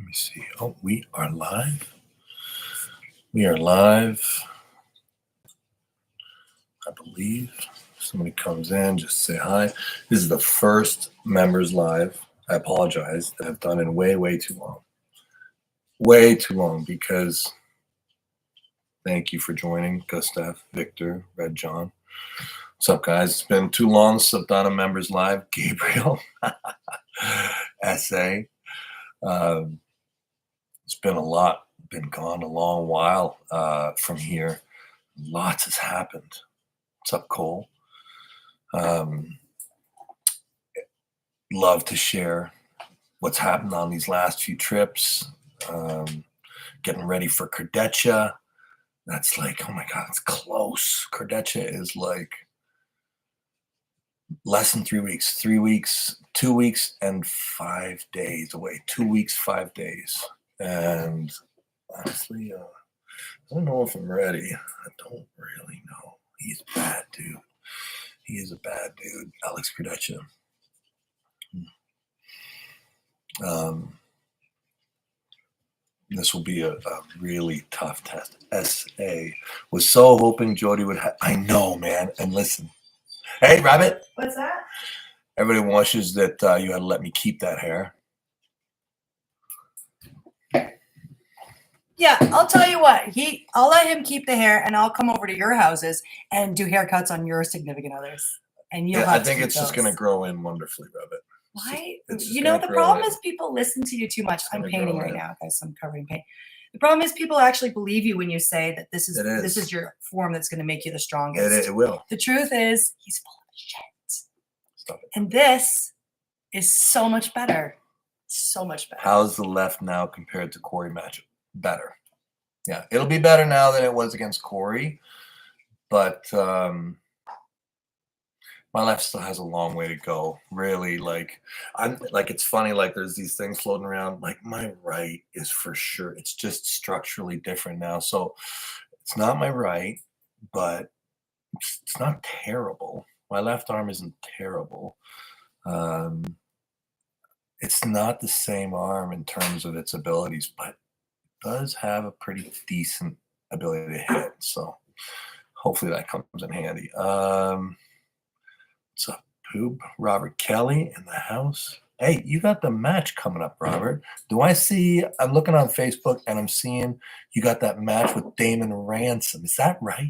me see. Oh, we are live. We are live. I believe somebody comes in, just say hi. This is the first members live. I apologize that I've done it way too long. Way too long, because thank you for joining, Gustav, Victor, Red John. What's up, guys? It's been too long since I've done a members live. Gabriel, SA. It's been a lot, been gone a long while from here. Lots has happened. What's up, Cole? Love to share what's happened on these last few trips. Getting ready for Kardeccia. That's like, oh my God, it's close. Kardeccia is like less than 3 weeks. 3 weeks, 2 weeks, and 5 days away. 2 weeks, 5 days. And honestly, I don't know if I'm ready. I don't really know. He's a bad dude. He is a bad dude, Alex Kardeccia. This will be a really tough test. SA was so hoping Jody would have. I know, man. And listen. Hey, Rabbit. What's that? Everybody wishes that you had to let me keep that hair. Yeah, I'll tell you what. I'll let him keep the hair, and I'll come over to your houses and do haircuts on your significant others. And you'll have I think it's just going to grow in wonderfully, Rabbit. Why? You know, the problem is people listen to you too much. I'm painting right now, guys. I'm covered in paint. The problem is people actually believe you when you say that this is your form that's going to make you the strongest. It will. The truth is, he's full of shit. Stop it. And this is so much better. So much better. How's the left now compared to Corey matchup? Better. Yeah, it'll be better now than it was against Corey, but my left still has a long way to go. Really, it's funny. Like there's these things floating around. Like my right is for sure. It's just structurally different now. So it's not my right, but it's not terrible. My left arm isn't terrible. It's not the same arm in terms of its abilities, but does have a pretty decent ability to hit, so hopefully that comes in handy. What's up, Poob? Robert Kelly in the house. Hey, you got the match coming up, Robert. Do I see? I'm looking on Facebook and I'm seeing you got that match with Damon Ransom. Is that right?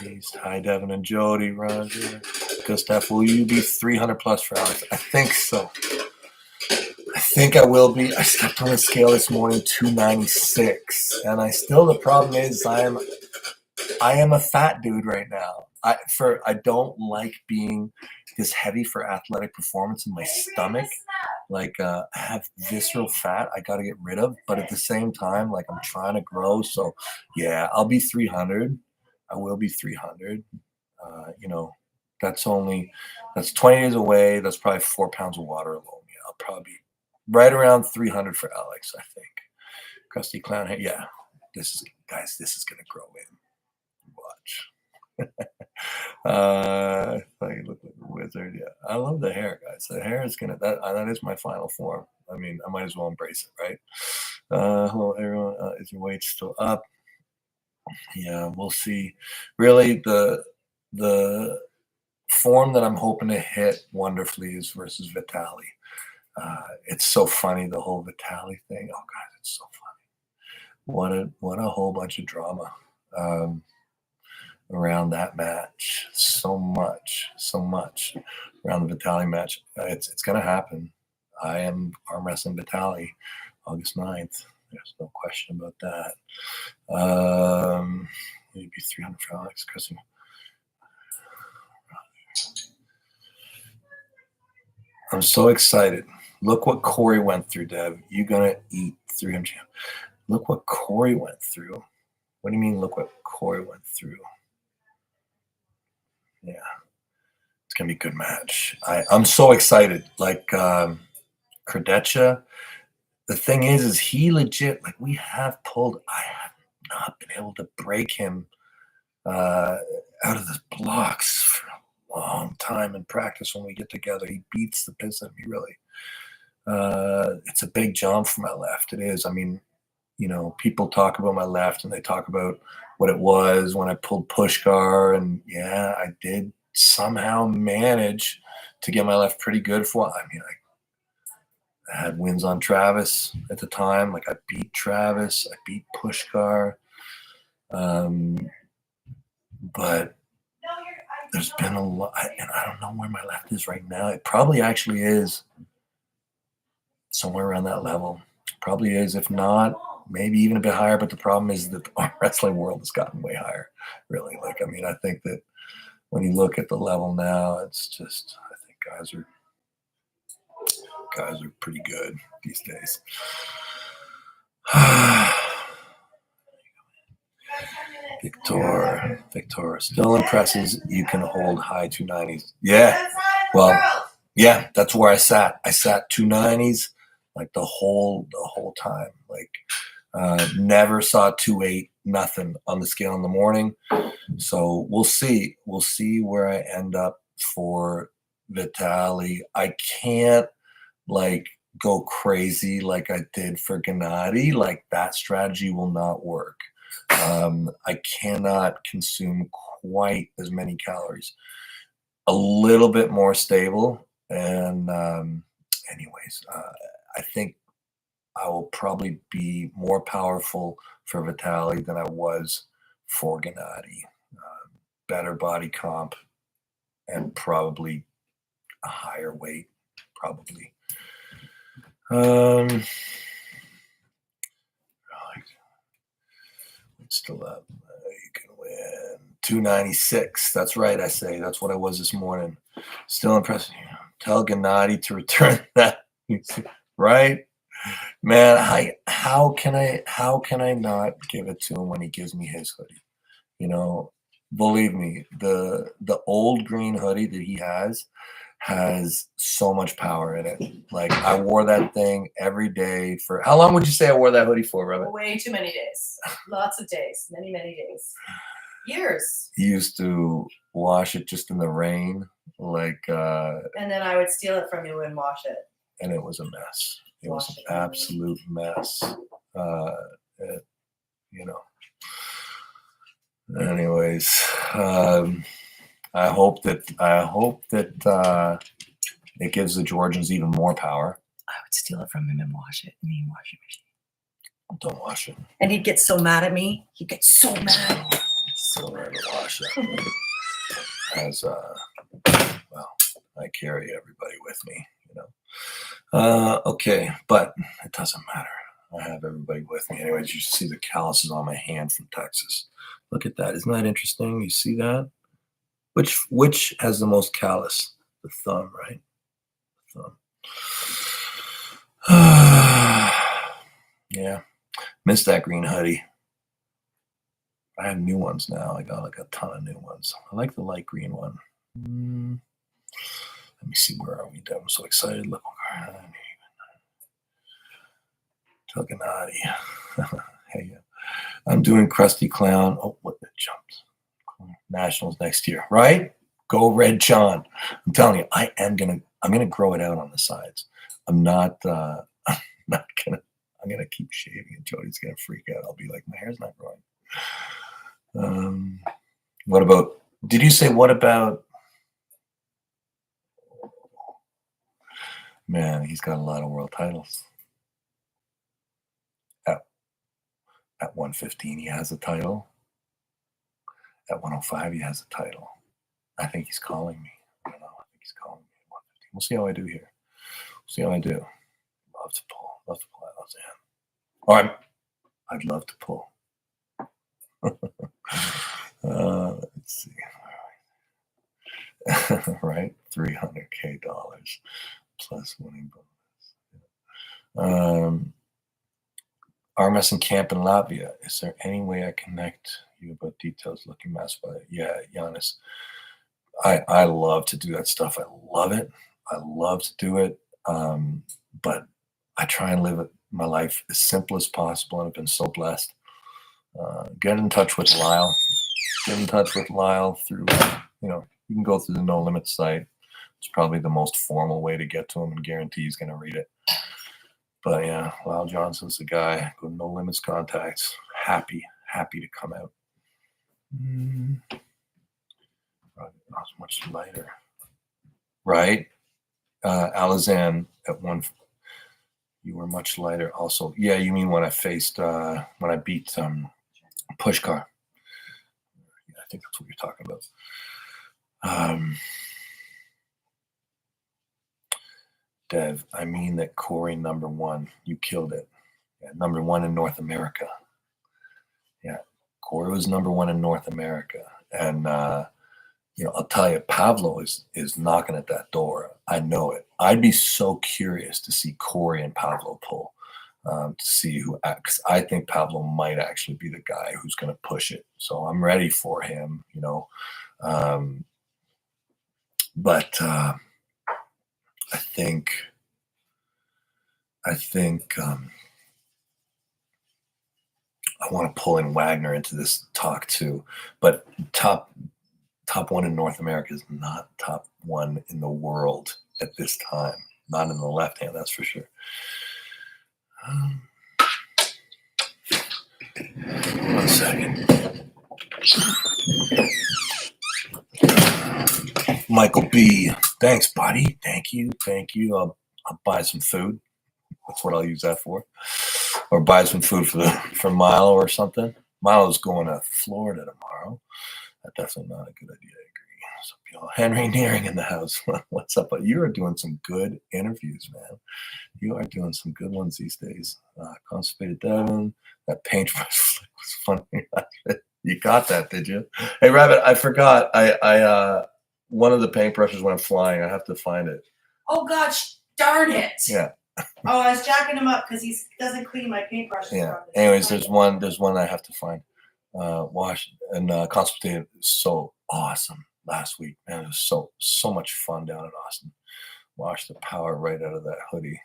Hi, Devon and Jody, Roger, Gustav. Will you be 300 plus for Alex? I think so. I think I will be. I stepped on the scale this morning, 296, and the problem is I am a fat dude right now. I don't like being this heavy for athletic performance in my stomach. Like I have visceral fat I got to get rid of, but at the same time, like I'm trying to grow. So yeah, I'll be 300. I will be 300. That's 20 days away. That's probably 4 pounds of water alone. Yeah, I'll probably be right around 300 for Alex, I think. Crusty Clown hair. Yeah, this is going to grow in. Watch. I look like a wizard. Yeah, I love the hair, guys. The hair is that is my final form. I mean, I might as well embrace it, right? Hello, everyone. Is your weight still up? Yeah, we'll see. Really, the form that I'm hoping to hit wonderfully is versus Vitali. It's so funny, the whole Vitali thing. Oh God, it's so funny. What a whole bunch of drama around that match. So much around the Vitali match. It's gonna happen. I am arm wrestling Vitali August 9th. There's no question about that. Maybe 300 for Alex. I'm so excited. Look what Corey went through, Dev. You're going to eat 300. Look what Corey went through. What do you mean, look what Corey went through? Yeah. It's going to be a good match. I'm so excited. Like Kardeccia, the thing is he legit, like I have not been able to break him out of the blocks for a long time in practice when we get together. He beats the piss out of me, really. It's a big jump for my left. It is. I mean, people talk about my left and they talk about what it was when I pulled Pushkar, and yeah, I did somehow manage to get my left pretty good for. I mean, I had wins on Travis at the time. Like I beat Travis, I beat Pushkar, but there's been a lot, and I don't know where my left is right now. It probably actually is somewhere around that level. Probably is. If not, maybe even a bit higher. But the problem is that the arm wrestling world has gotten way higher, really. Like, I mean, I think that when you look at the level now, it's just, I think guys are pretty good these days. Victor still impresses. You can hold high 290s. Yeah. Well, yeah, that's where I sat. I sat 290s like the whole time. Like never saw 2.8, nothing on the scale in the morning. So we'll see. We'll see where I end up for Vitaly. I can't go crazy like I did for Gennady. Like that strategy will not work. I cannot consume quite as many calories. A little bit more stable. And anyways, I think I will probably be more powerful for Vitaly than I was for Gennady. Better body comp and probably a higher weight, probably. Still up. You can win 296. That's right. I say that's what I was this morning. Still impressive. Tell Gennady to return that. Right, man. How can I not give it to him when he gives me his hoodie? Believe me, the old green hoodie that he has so much power in it. Like I wore that thing every day for how long would you say I wore that hoodie for, Robert? Way too many days. Lots of days. Many days. Years. You used to wash it just in the rain, like and then I would steal it from you and wash it. And it was a mess. It was an absolute mess. Anyways, I hope that it gives the Georgians even more power. I would steal it from him and wash it in the washing machine. Don't wash it. And he'd get so mad at me. He'd get so mad. So mad to wash it. As well, I carry everybody with me, Okay, but it doesn't matter. I have everybody with me. Anyways, you see the calluses on my hand from Texas. Look at that. Isn't that interesting? You see that? Which has the most callus? The thumb, right? The thumb. Yeah. Missed that green hoodie. I have new ones now. I got like a ton of new ones. I like the light green one. Let me see, where are we? I'm so excited. Look. Tell Gennady. Hey, I'm doing Krusty Clown. Oh, what the jumped. Nationals next year, right? Go Red John. I'm telling you, I'm gonna grow it out on the sides. I'm not gonna keep shaving and Jody's gonna freak out. I'll be like, my hair's not growing. What about, did you say what about, man, he's got a lot of world titles. At 115, he has a title. At 105, he has a title. I think he's calling me. I don't know. I think he's calling me at 115. We'll see how I do here. We'll see how I do. Love to pull out those hands. All right. I'd love to pull. Let's see. Right? $300K plus winning bonus. Hermes and camp in Latvia. Is there any way I connect you about details looking massive? Yeah, Giannis. I love to do that stuff. I love it. I love to do it. But I try and live my life as simple as possible, and I've been so blessed. Get in touch with Lyle. Get in touch with Lyle through, You can go through the No Limits site. It's probably the most formal way to get to him and guarantee he's going to read it. But yeah, Lyle Johnson's the guy. Go to No Limits Contacts. Happy to come out. Not much lighter. Right? Alizan at one. You were much lighter also. Yeah, you mean when I beat Pushkar. I think that's what you're talking about. Dev, I mean that Corey #1, you killed it. Yeah, #1 in North America. Yeah, Corey was #1 in North America. And, I'll tell you, Pablo is knocking at that door. I know it. I'd be so curious to see Corey and Pablo pull, to see who, because I think Pablo might actually be the guy who's going to push it. So I'm ready for him, but I think I want to pull in Wagner into this talk too, but top one in North America is not top one in the world at this time. Not in the left hand, that's for sure. One second. Michael B. Thanks, buddy. Thank you. I'll buy some food. That's what I'll use that for. Or buy some food for Milo or something. Milo's going to Florida tomorrow. That's definitely not a good idea. I agree. So, Henry Nearing in the house. What's up? You are doing some good interviews, man. You are doing some good ones these days. Constipated Devon. That paintbrush was funny. You got that, did you? Hey, Rabbit, I forgot. I one of the paintbrushes went flying. I have to find it. Oh, gosh, darn it. Yeah. Oh, I was jacking him up because he doesn't clean my paintbrushes. Yeah. Anyways, there's one I have to find. Wash and Constipated is so awesome last week, man. It was so much fun down in Austin. Wash the power right out of that hoodie.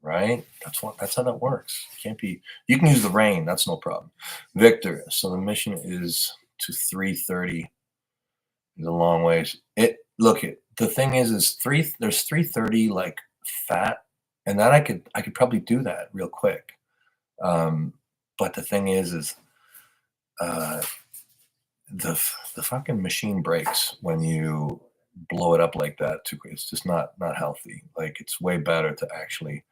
Right? That's how that works. You can use the rain, that's no problem. Victor, so the mission is to 330. It's a long ways. The thing is there's 330 like fat, and that I could probably do that real quick. But the thing is the fucking machine breaks when you blow it up like that too. It's just not healthy. Like, it's way better to actually,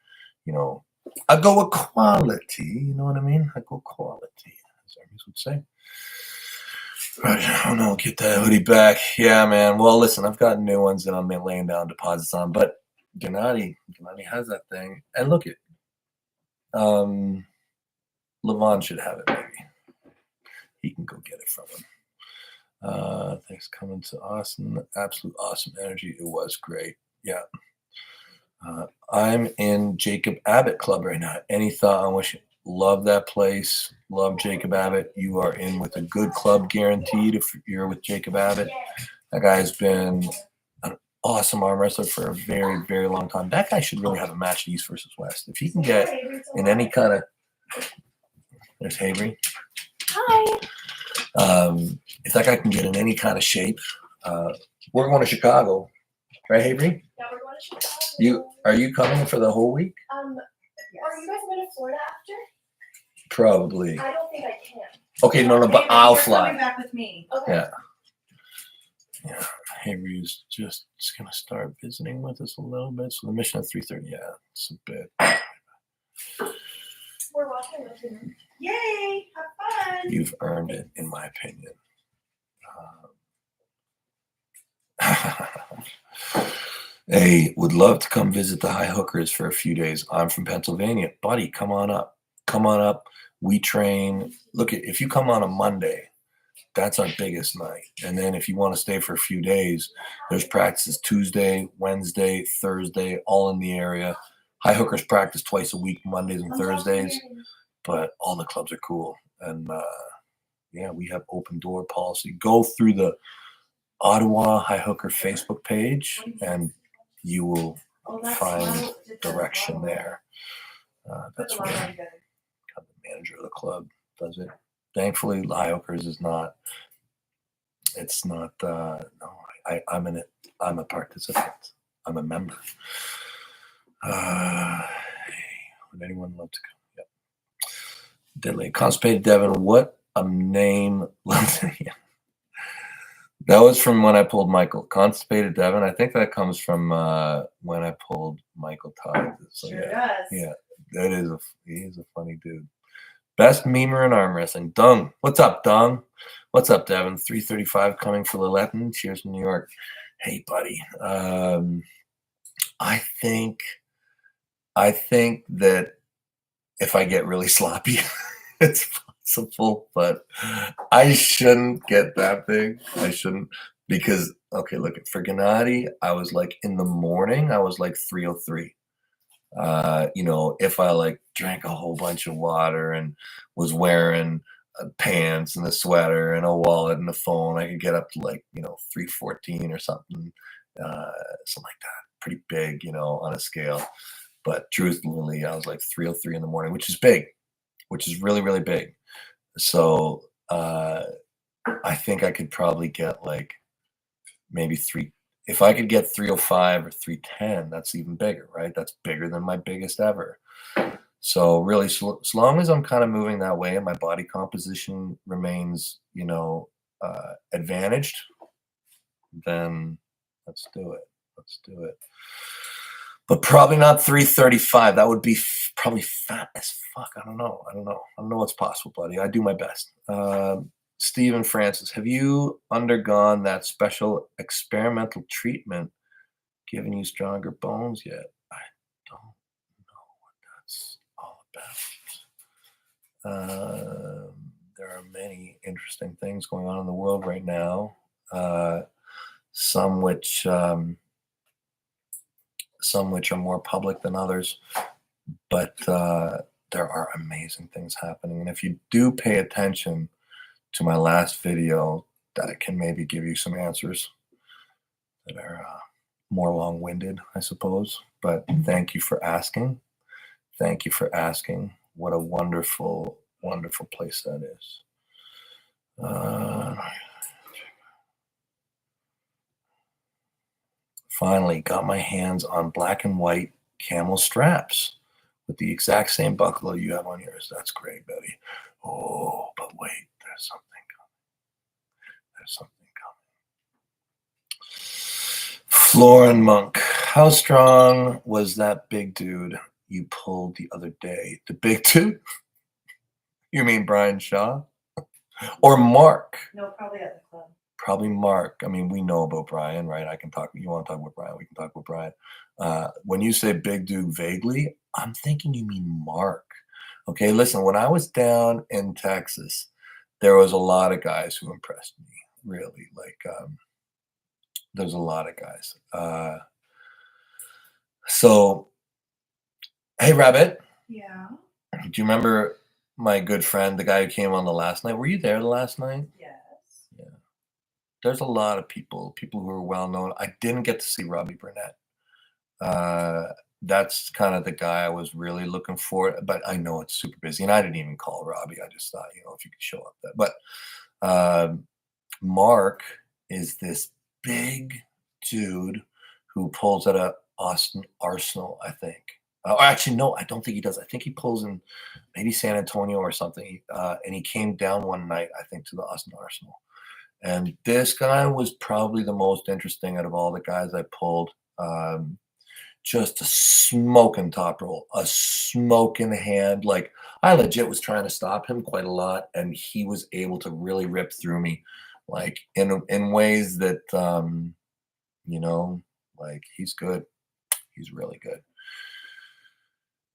I go with quality. You know what I mean? I go quality, as Hermes would say. Right. Oh no, get that hoodie back. Yeah, man. Well, listen, I've got new ones that I'm laying down deposits on, but Gennady has that thing. And look at Levon should have it, maybe. He can go get it from him. Thanks coming to Austin. Absolute awesome energy. It was great. Yeah. I'm in Jacob Abbott Club right now. Any thought on which? Love that place. Love Jacob Abbott. You are in with a good club, guaranteed, if you're with Jacob Abbott. That guy's been an awesome arm wrestler for a very, very long time. That guy should really have a match East versus West. If he can get in any kind of... There's Havery. Hi. If that guy can get in any kind of shape, we're going to Chicago. Right, Havery? Yeah, we're going to Chicago. Are you coming for the whole week? Are you guys going to Florida after? Probably. I don't think I can. Okay, no, but I'll fly. Coming back with me. Okay. Yeah. Havery's just going to start visiting with us a little bit. So the mission at 3:30, yeah, it's a bit. We're watching with you. Yay! Have fun. You've earned it, in my opinion. Hey, would love to come visit the High Hookers for a few days. I'm from Pennsylvania. Buddy, come on up. We train. Look, if you come on a Monday, that's our biggest night. And then if you want to stay for a few days, there's practices Tuesday, Wednesday, Thursday, all in the area. High Hookers practice twice a week, Mondays and Thursdays. But all the clubs are cool. And, we have open door policy. Go through the Ottawa High Hooker Facebook page, and you will find direction there. That's where the manager of the club does it. Thankfully, High Hookers is not It's not. No, I'm in it. I'm a participant. I'm a member. Would anyone love to come? Yep. Deadly constipated Devon. What a name. That was from when I pulled Michael. Constipated Devon. I think that comes from when I pulled Michael Todd. So, sure does. Yeah, he is a funny dude. Best memer in arm wrestling. Dung. What's up, Dung? What's up, Devon? 335 coming for Levon. Cheers from New York. Hey, buddy. I think that if I get really sloppy, it's possible, but I shouldn't get that big. I shouldn't, because okay, look, for Gennady, I was like in the morning, I was like 303. If I like drank a whole bunch of water and was wearing pants and a sweater and a wallet and a phone, I could get up to like 314 or something, something like that. Pretty big, on a scale. But truthfully, I was like 303 in the morning, which is big, which is really, really big. So I think I could probably get like maybe if I could get 305 or 310, that's even bigger, right? That's bigger than my biggest ever. So really, as long as I'm kind of moving that way and my body composition remains, advantaged, then let's do it. Let's do it. But probably not 335. That would be probably fat as fuck. I don't know. I don't know what's possible, buddy. I do my best. Stephen Francis, have you undergone that special experimental treatment giving you stronger bones yet? I don't know what that's all about. There are many interesting things going on in the world right now. Some which are more public than others, but there are amazing things happening. And if you do pay attention to my last video, that can maybe give you some answers that are more long-winded, I suppose. But thank you for asking. Thank you for asking. What a wonderful, wonderful place that is. Finally got my hands on black and white camel straps with the exact same buckle you have on yours. That's great, buddy. Oh, but wait, there's something coming. There's something coming. Florin Monk, how strong was that big dude you pulled the other day? The big dude? You mean Brian Shaw? Or Mark? No, probably at the club. Probably Mark. I mean, we know about Brian, right? I can talk. You want to talk about Brian? We can talk about Brian. When you say big dude vaguely, I'm thinking you mean Mark. Okay, listen, when I was down in Texas, there was a lot of guys who impressed me, really. Like, there's a lot of guys. So, hey, Rabbit. Yeah. Do you remember my good friend, the guy who came on the last night? Were you there the last night? Yes. Yeah. There's a lot of people who are well known. I didn't get to see Robbie Burnett. That's kind of the guy I was really looking for, but I know it's super busy, and I didn't even call Robbie. I just thought, if you could show up there. But Mark is this big dude who pulls at a Austin Arsenal, I think. Actually, no, I don't think he does. I think he pulls in maybe San Antonio or something. And he came down one night, I think, to the Austin Arsenal. And this guy was probably the most interesting out of all the guys I pulled. Just a smoking top roll, a smoking hand. Like, I legit was trying to stop him quite a lot, and he was able to really rip through me, like in ways that, like, he's good. He's really good.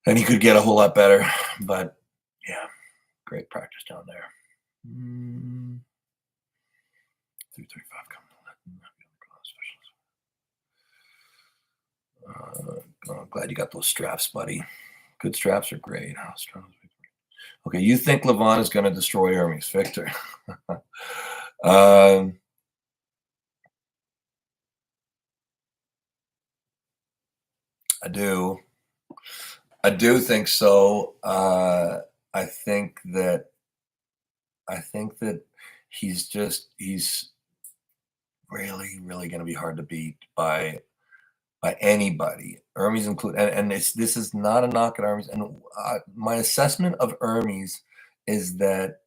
And he could get a whole lot better, but yeah, great practice down there. 335 coming. I'm glad you got those straps, buddy. Good straps are great. Okay, you think Levon is going to destroy Hermes, Victor? I do. I do think so. I think that he's really, really going to be hard to beat by anybody. Hermes include, and this is not a knock at Hermes. And my assessment of Hermes is that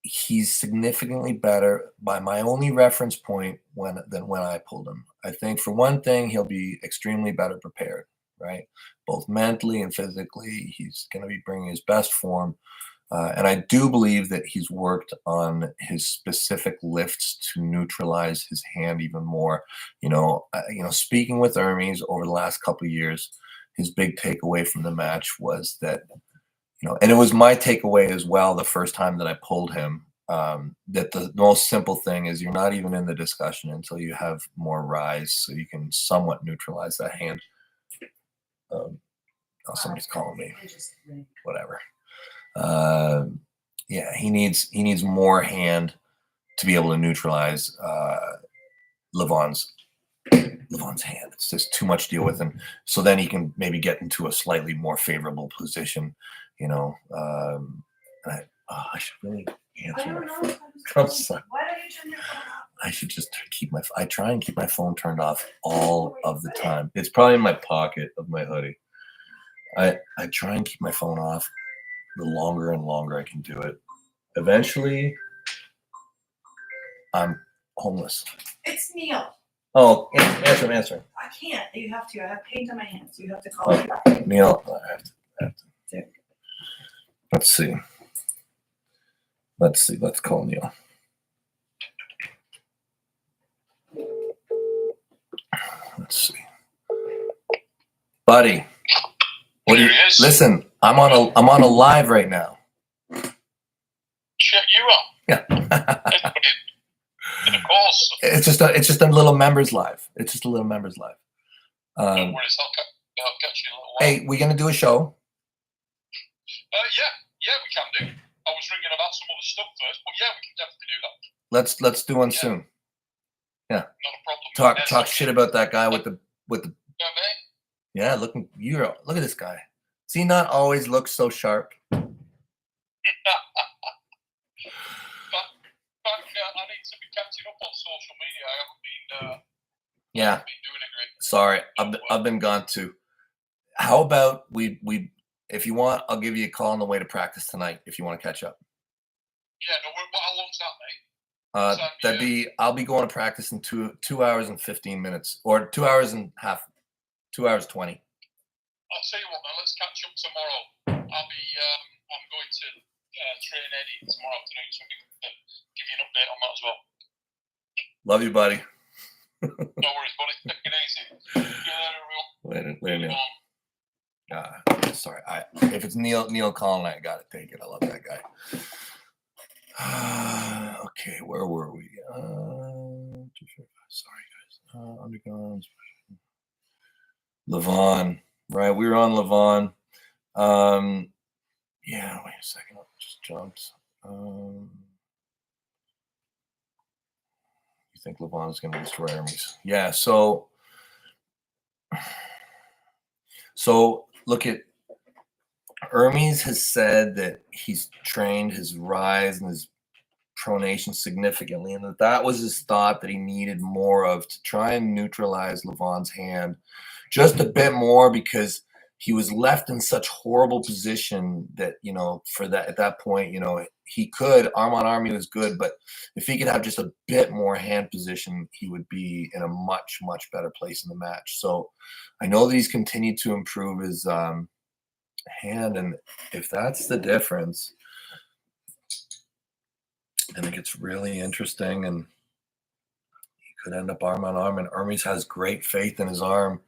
he's significantly better by my only reference point than when I pulled him. I think for one thing, he'll be extremely better prepared, right? Both mentally and physically, he's going to be bringing his best form. And I do believe that he's worked on his specific lifts to neutralize his hand even more. Speaking with Hermes over the last couple of years, his big takeaway from the match was that, and it was my takeaway as well the first time that I pulled him, that the most simple thing is you're not even in the discussion until you have more rise, so you can somewhat neutralize that hand. Somebody's calling me. Whatever. He needs more hand to be able to neutralize Levon's hand. It's just too much to deal with him. So then he can maybe get into a slightly more favorable position, I should really answer. I don't know. I'm sorry. Why don't you turn your phone off? I should just I try and keep my phone turned off all of the time. It's probably in my pocket of my hoodie. I try and keep my phone off. The longer and longer I can do it, eventually I'm homeless. It's Neil. Oh, answer. I can't. You have to. I have paint on my hands. You have to call me back. Neil, I have to. Let's see. Let's call Neil. Let's see. Buddy. Listen, I'm on a live right now. Shit, you are. Yeah. Of course. It's just a little members live. It's just a little members live. No worries. I'll catch you in a little while. Hey, we gonna do a show? Yeah, we can do. I was ringing about some other stuff first, but yeah, we can definitely do that. Let's do one soon. Yeah. Not a problem. Talk shit about that guy with the. Yeah, mate. Yeah, look at this guy. Does he not always look so sharp? I need to be catching up on social media. I haven't been doing it great. Sorry, I've been gone too. How about we if you want, I'll give you a call on the way to practice tonight if you want to catch up. Yeah, no. How long's that, mate? I'll be going to practice in 2 hours and 15 minutes, or 2 hours and half, 2 hours 20. I'll tell you what, man. Let's catch up tomorrow. I'm going to train Eddie tomorrow afternoon, so we can give you an update on that as well. Love you, buddy. No worries, buddy. Take it easy. See you later, everyone. Later, Neil. Sorry. If it's Neil calling, I gotta take it. I love that guy. Okay, where were we? Sorry, guys. Undergone. Levon. Right, we were on Levon. Yeah, wait a second. I just jumped. You think Levon is going to destroy Hermes? Yeah. So look at Hermes has said that he's trained his rise and his pronation significantly, and that was his thought that he needed more of to try and neutralize Levon's hand just a bit more, because he was left in such horrible position that, for that at that point, he could arm on arm. He was good, but if he could have just a bit more hand position, he would be in a much, much better place in the match. So I know that he's continued to improve his hand, and if that's the difference, then it gets really interesting, and he could end up arm on arm. And Hermes has great faith in his arm.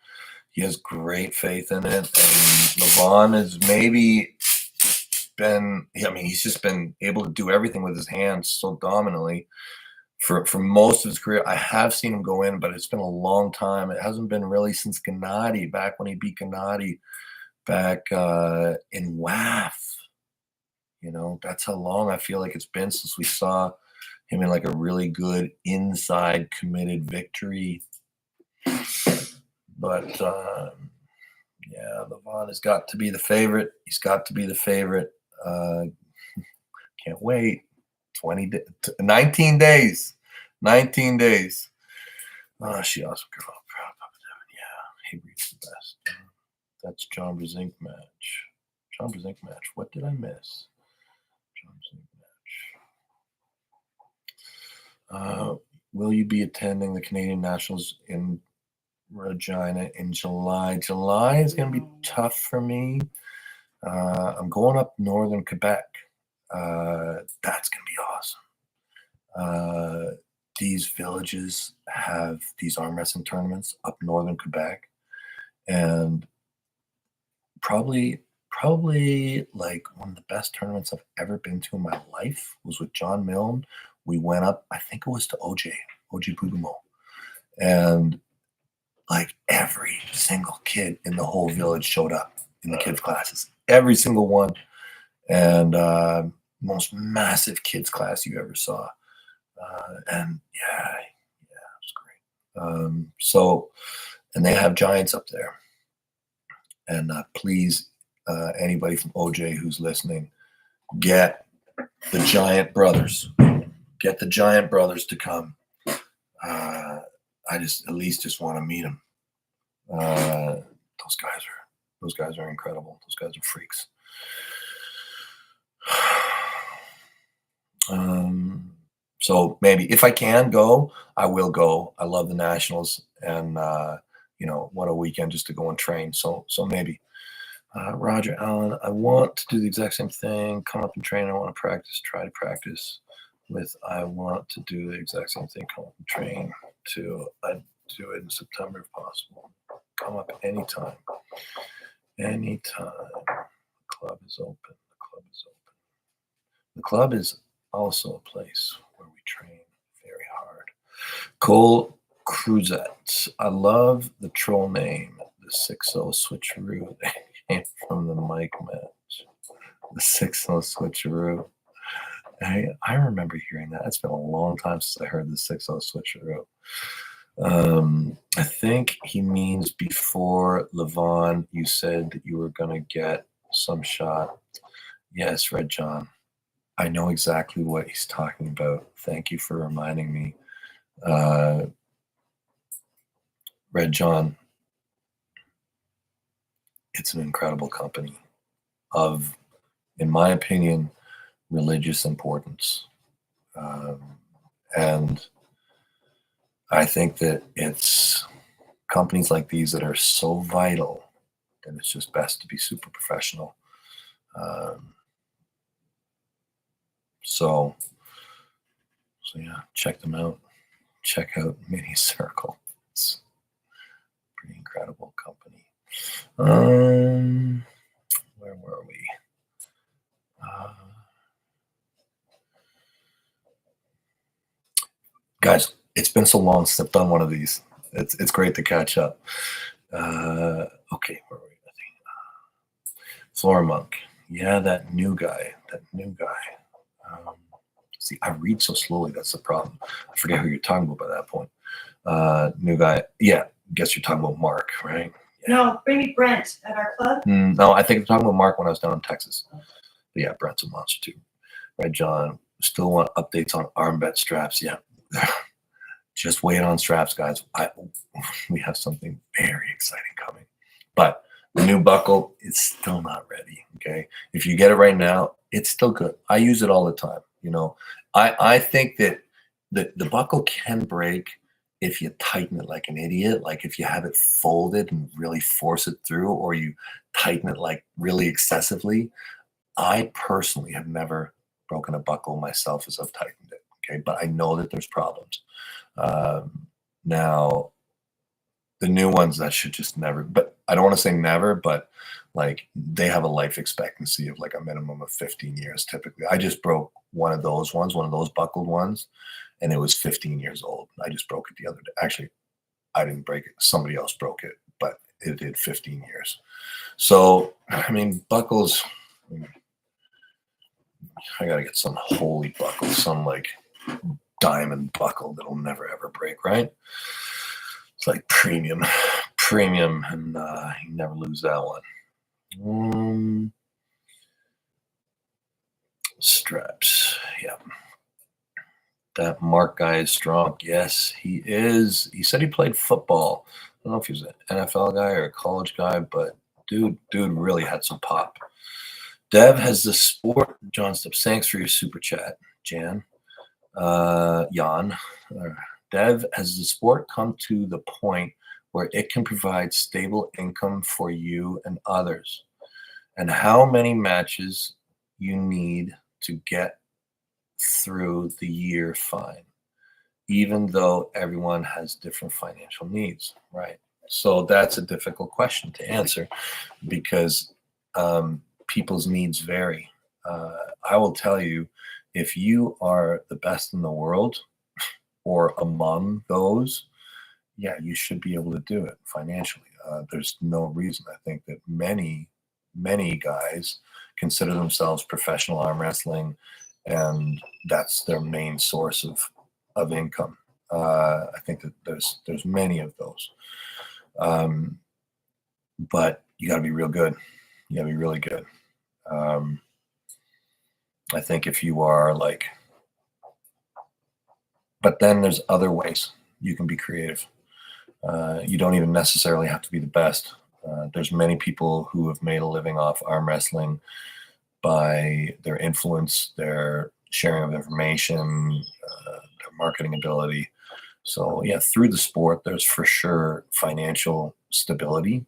He has great faith in it, and Levon has maybe been. He's just been able to do everything with his hands so dominantly for most of his career. I have seen him go in, but it's been a long time. It hasn't been really since Gennady, back when he beat Gennady back in WAF. That's how long I feel like it's been since we saw him in like a really good inside committed victory. But Levon has got to be the favorite. He's got to be the favorite. Can't wait. 19 days. 19 days. She also grew up proud of Devon. Yeah, he reads the best. That's John Brezink match. John Brezink match. What did I miss? John Brezink match. Will you be attending the Canadian Nationals in Regina in July? July is going to be tough for me. I'm going up northern Quebec. That's going to be awesome. These villages have these arm wrestling tournaments up northern Quebec, and probably like one of the best tournaments I've ever been to in my life was with John Milne. We went up, I think it was to OJ Pudumo, and like every single kid in the whole village showed up in the kids' classes, every single one, and most massive kids class you ever saw. And yeah, it was great. So, and they have giants up there. And please, anybody from OJ who's listening, get the giant brothers. Get the giant brothers to come. I just at least just want to meet them. Those guys are incredible. Those guys are freaks. So maybe if I can go, I will go. I love the Nationals, and what a weekend just to go and train. So maybe. Roger Allen, I want to do the exact same thing. Come up and train. I want to practice. Try to practice with. I want to do the exact same thing. Come up and train. I do it in September if possible. Come up anytime. Anytime. The club is open. The club is open. The club is also a place where we train very hard. Cole Cruzette. I love the troll name, the 6-0 switcheroo. They came from the mic match. The 6-0 switcheroo. I remember hearing that. It's been a long time since I heard the 6-0 switcheroo. I think he means before Levon, you said that you were going to get some shot. Yes, Red John. I know exactly what he's talking about. Thank you for reminding me. Red John, it's an incredible company of, in my opinion, religious importance. And I think that it's companies like these that are so vital that it's just best to be super professional. So yeah, check them out. Check out Mini Circle. It's a pretty incredible company. Where were we? Guys, it's been so long since I've done one of these. It's great to catch up. Okay, where were we? Flora Monk. Yeah, that new guy. See, I read so slowly. That's the problem. I forget who you're talking about by that point. New guy. Yeah, guess you're talking about Mark, right? Yeah. No, maybe Brent at our club. No, I think I'm talking about Mark when I was down in Texas. But yeah, Brent's a monster too. Right, John? Still want updates on ArmBet straps. Yeah. Just wait on straps, guys. We have something very exciting coming. But the new buckle is still not ready, okay? If you get it right now, it's still good. I use it all the time, I think that the buckle can break if you tighten it like an idiot, like if you have it folded and really force it through, or you tighten it like really excessively. I personally have never broken a buckle myself as I've tightened it, okay? But I know that there's problems. Now, the new ones that should just never, but I don't want to say never, but like they have a life expectancy of like a minimum of 15 years typically. I just broke one of those buckled ones, and it was 15 years old. I just broke it the other day. Actually, I didn't break it. Somebody else broke it, but it did 15 years. So, I mean, buckles, I got to get some holy buckle, some like diamond buckle that'll never ever break, right? It's like premium, and you never lose that one. Straps, yeah. That Mark guy is strong. Yes, he is. He said he played football. I don't know if he was an NFL guy or a college guy, but dude really had some pop. Dev has the sport. John Stubbs, thanks for your super chat, Jan. Jan. Dev, has the sport come to the point where it can provide stable income for you and others? And how many matches you need to get through the year fine, even though everyone has different financial needs, right? So that's a difficult question to answer because people's needs vary. I will tell you, if you are the best in the world or among those, yeah, you should be able to do it financially. There's no reason. I think that many guys consider themselves professional arm wrestling, and that's their main source of income. I think that there's many of those, but you got to be real good. You got to be really good. I think if you are like, but then there's other ways you can be creative. You don't even necessarily have to be the best. There's many people who have made a living off arm wrestling by their influence, their sharing of information, their marketing ability. So yeah, through the sport, there's for sure financial stability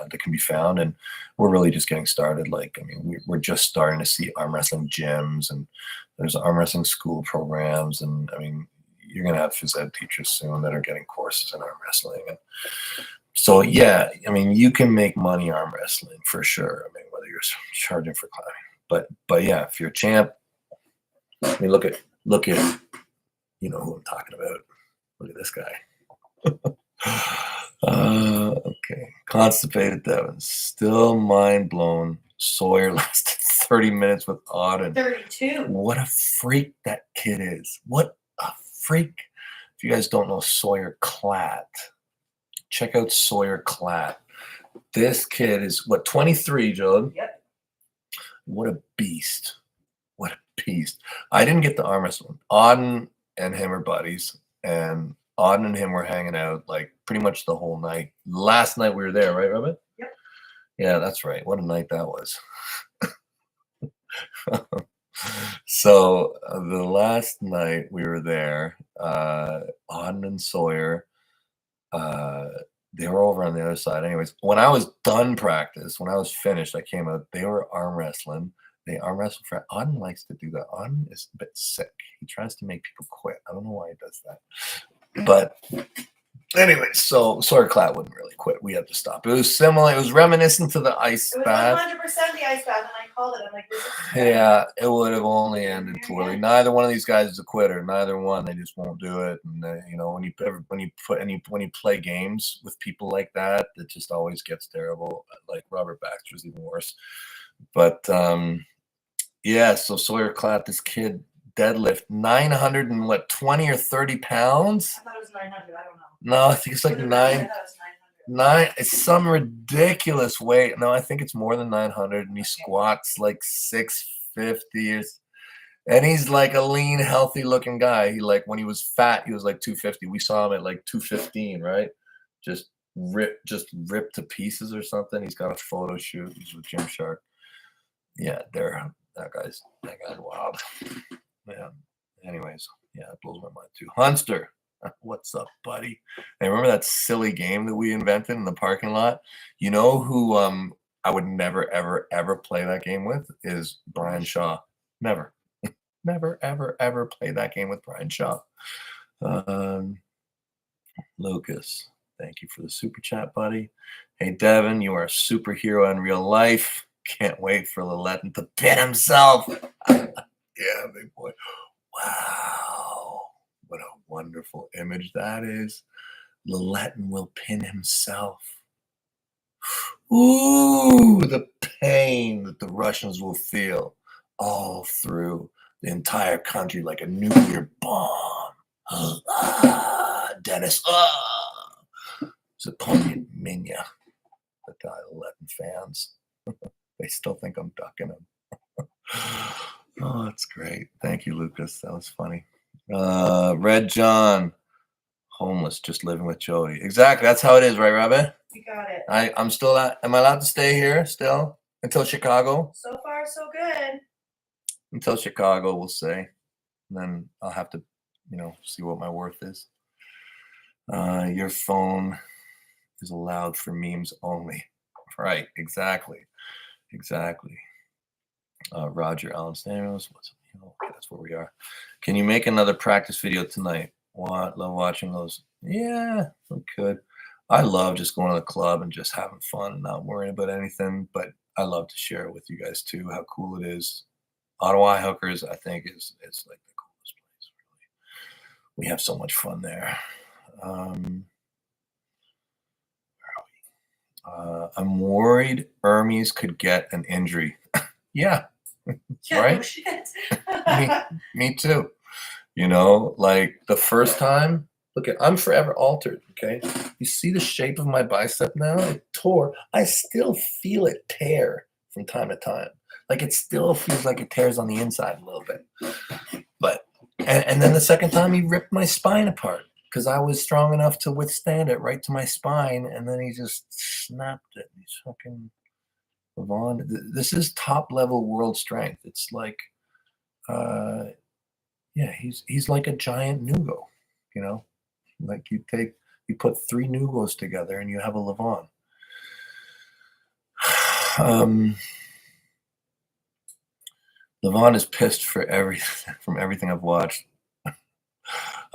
that can be found, and we're really just getting started. Like, I mean, we're just starting to see arm wrestling gyms, and there's arm wrestling school programs, and I mean, you're gonna have phys ed teachers soon that are getting courses in arm wrestling. And so yeah, I mean, you can make money arm wrestling for sure. I mean, whether you're charging for climbing, but yeah, if you're a champ, I mean, look at you know who I'm talking about. Look at this guy. Okay, constipated Devon, still mind blown. Sawyer lasted 30 minutes with Auden. 32. What a freak that kid is. What a freak. If you guys don't know Sawyer Klatt, check out Sawyer Klatt. This kid is, what, 23, Joe? Yep. What a beast. What a beast. I didn't get the arm wrestle. Auden and him are buddies, and Auden and him were hanging out like pretty much the whole night. Last night we were there, right, Robin? Yep. Yeah, that's right. What a night that was. So the last night we were there, Auden and Sawyer, they were over on the other side. Anyways, when I was done practice, when I was finished, I came out. They were arm wrestling. They arm wrestle for. Auden likes to do that. Auden is a bit sick. He tries to make people quit. I don't know why he does that. But anyway, so Sawyer Klatt wouldn't really quit. We had to stop. It was similar. It was reminiscent to the ice bath. It was 100% the ice bath, and I called it. I'm like, this is yeah, it would have only ended poorly. Neither one of these guys is a quitter. Neither one. They just won't do it. And you know, when you play games with people like that, it just always gets terrible. Like Robert Baxter's even worse. But yeah. So Sawyer Klatt, this kid, deadlift 920 or 30 pounds. I thought it was 900. I don't know. No, I think it's like nine. It's some ridiculous weight. No, I think it's more than 900, and he squats like 650. And he's like a lean, healthy-looking guy. He like when he was fat, he was like 250. We saw him at like 215, right? Just ripped to pieces or something. He's got a photo shoot. He's with Gymshark. Yeah, that guy's wild. Yeah. Anyways, yeah, it blows my mind too. Hunster, what's up, buddy? Hey, remember that silly game that we invented in the parking lot? You know who I would never, ever, ever play that game with is Brian Shaw. Never. Never, ever, ever play that game with Brian Shaw. Lucas, thank you for the super chat, buddy. Hey, Devon, you are a superhero in real life. Can't wait for Levon to pin himself. Yeah, big boy. Wow. What a wonderful image that is. Levon will pin himself. Ooh, the pain that the Russians will feel all through the entire country like a nuclear bomb. Dennis. It's a poignant minya. The Levon fans. They still think I'm ducking him. Oh, that's great. Thank you, Lucas. That was funny. Red John, homeless, just living with Jody. Exactly. That's how it is, right, Robbie? You got it. I'm still am I allowed to stay here still until Chicago? So far, so good. Until Chicago, we'll say. And then I'll have to, see what my worth is. Your phone is allowed for memes only. Right, exactly. Roger Allen Samuels, okay, that's where we are. Can you make another practice video tonight? Love watching those. Yeah, we could. I love just going to the club and just having fun and not worrying about anything, but I love to share it with you guys too, how cool it is. Ottawa Hookers, I think, is like the coolest place, really. We have so much fun there. I'm worried Hermes could get an injury. Yeah. Right? Oh, shit. me too. Like the first time, look, I'm forever altered, okay? You see the shape of my bicep now? It tore. I still feel it tear from time to time. Like it still feels like it tears on the inside a little bit. But, and then the second time he ripped my spine apart because I was strong enough to withstand it right to my spine. And then he just snapped it. He's fucking Levon. This is top level world strength. It's like, yeah, he's like a giant Nugo, like you put 3 Nugos together and you have a Levon. Levon is pissed from everything I've watched.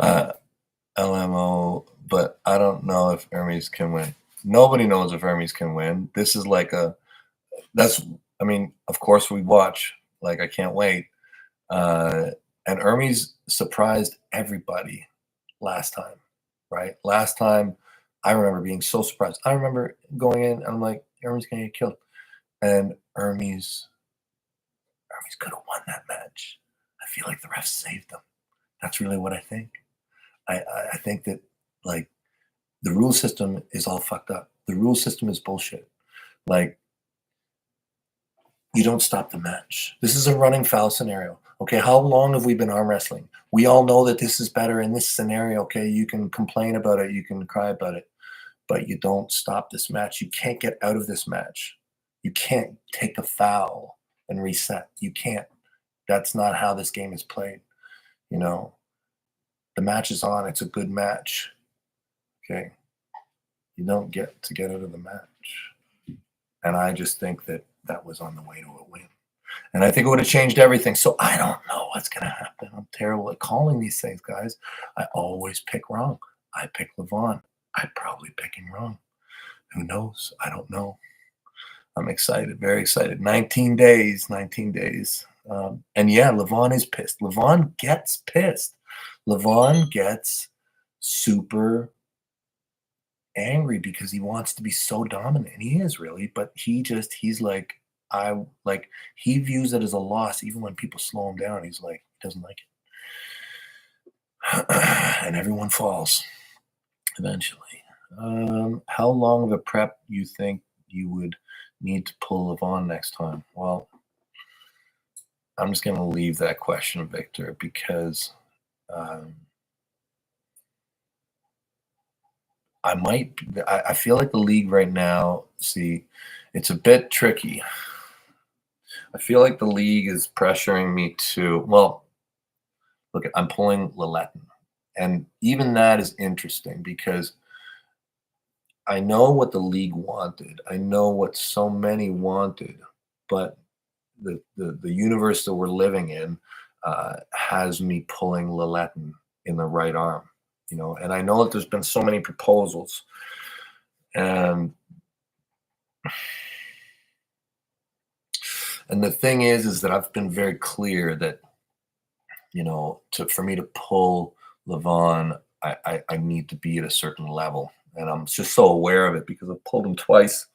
LMO, but I don't know if Hermes can win. Nobody knows if Hermes can win. This is like of course we watch. Like I can't wait. And Hermes surprised everybody last time, right? Last time, I remember being so surprised. I remember going in, and I'm like, Hermes gonna get killed, and Hermes could have won that match. I feel like the refs saved them. That's really what I think. I think that like the rule system is all fucked up. The rule system is bullshit. Like you don't stop the match. This is a running foul scenario. Okay, how long have we been arm wrestling? We all know that this is better in this scenario. Okay, you can complain about it, you can cry about it, but you don't stop this match. You can't get out of this match. You can't take a foul and reset. You can't. That's not how this game is played. The match is on. It's a good match. Okay, you don't get to get out of the match. And I just think that was on the way to a win. And I think it would have changed everything. So I don't know what's going to happen. I'm terrible at calling these things, guys. I always pick wrong. I pick Levon. I'm probably picking wrong. Who knows? I don't know. I'm excited, very excited. 19 days. And yeah, Levon is pissed. Levon gets pissed. Levon gets super angry because he wants to be so dominant. And he is really, but he's like, he views it as a loss even when people slow him down. He's like, he doesn't like it. And everyone falls eventually. How long of a prep you think you would need to pull Levon next time? Well, I'm just going to leave that question, Victor, because I feel like the league right now, it's a bit tricky. I feel like the league is pressuring me to, well, look, I'm pulling Lilleton. And even that is interesting because I know what the league wanted. I know what so many wanted, but the universe that we're living in has me pulling Lilleton in the right arm, and I know that there's been so many proposals, and the thing is that I've been very clear that, for me to pull Levon, I need to be at a certain level. And I'm just so aware of it because I've pulled him twice.